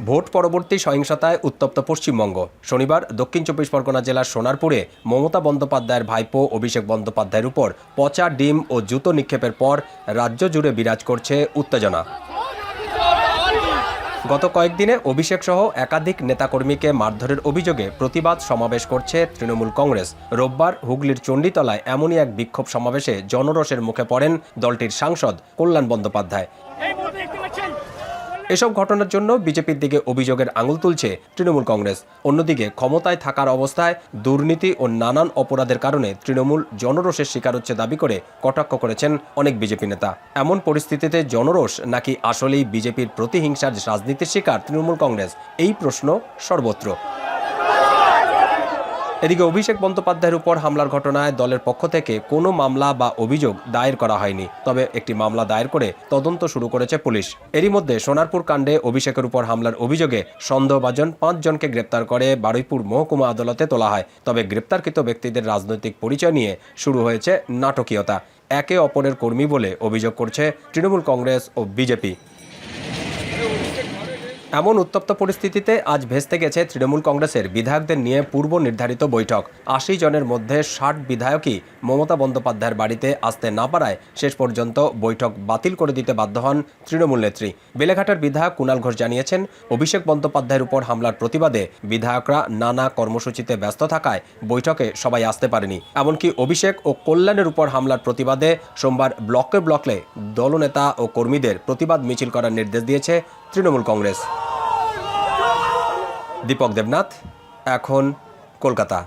Vote পরবর্তী সহিংসতায় উত্তপ্ত পশ্চিমবঙ্গ। শনিবার দক্ষিণ চব্বিশ পরগনা জেলার সোনারপুরে মমতা বন্দ্যোপাধ্যায়ের ভাইপো অভিষেক বন্দ্যোপাধ্যায়ের উপর পচা ডিম ও জুতো নিক্ষেপের পর রাজ্য জুড়ে বিরাজ করছে উত্তেজনা। গত কয়েকদিনে অভিষেক সহ একাধিক নেতাকর্মীকে মারধরের অভিযোগে প্রতিবাদ সমাবেশ করছে তৃণমূল কংগ্রেস। রোববার হুগলির চণ্ডীতলায় এমনই এক বিক্ষোভ সমাবেশে জনরোষের মুখে পড়েন দলটির সাংসদ কল্যাণ বন্দ্যোপাধ্যায়। এসব ঘটনার জন্য বিজেপির দিকে অভিযোগের আঙুল তুলছে তৃণমূল কংগ্রেস। অন্যদিকে ক্ষমতায় থাকার অবস্থায় দুর্নীতি ও নানান অপরাধের কারণে তৃণমূল জনরোষের শিকার হচ্ছে দাবি করে কটাক্ষ করেছেন অনেক বিজেপি নেতা। এমন পরিস্থিতিতে জনরোষ নাকি আসলেই বিজেপির প্রতিহিংসার রাজনীতির শিকার তৃণমূল কংগ্রেস, এই প্রশ্ন সর্বত্র। এদিকে অভিষেক বন্দ্যোপাধ্যায়ের উপর হামলার ঘটনায় দলের পক্ষ থেকে কোনো মামলা বা অভিযোগ দায়ের করা হয়নি, তবে একটি মামলা দায়ের করে তদন্ত শুরু করেছে পুলিশ। এরই মধ্যে সোনারপুর কাণ্ডে অভিষেকের উপর হামলার অভিযোগে সন্দেহভাজন 5 জনকে গ্রেপ্তার করে বারুইপুর মহকুমা আদালতে তোলা হয়। তবে গ্রেপ্তারকৃত ব্যক্তিদের রাজনৈতিক পরিচয় নিয়ে শুরু হয়েছে নাটকীয়তা। একে অপরের কর্মী বলে অভিযোগ করছে তৃণমূল কংগ্রেস ও বিজেপি। এমন উত্তপ্ত পরিস্থিতিতে আজ ভেস্তে গেছে তৃণমূল কংগ্রেসের বিধায়কদের নিয়ে পূর্ব নির্ধারিত বৈঠক। 80 জনের মধ্যে 60 বিধায়কই মমতা বন্দ্যোপাধ্যায়ের বাড়িতে আসতে না পারায় শেষ পর্যন্ত বৈঠক বাতিল করে দিতে বাধ্য হন তৃণমূল নেত্রী। বেলেঘাটার বিধায়ক কুণাল ঘোষ জানিয়েছেন, অভিষেক বন্দ্যোপাধ্যায়ের উপর হামলার প্রতিবাদে বিধায়করা নানা কর্মসূচিতে ব্যস্ত থাকায় বৈঠকে সবাই আসতে পারেনি। এমনকি অভিষেক ও কল্যাণের উপর হামলার প্রতিবাদে সোমবার ব্লকে ব্লকে দলনেতা ও কর্মীদের প্রতিবাদ মিছিল করার নির্দেশ দিয়েছে তৃণমূল কংগ্রেস। দীপক দেবনাথ, এখন কলকাতা।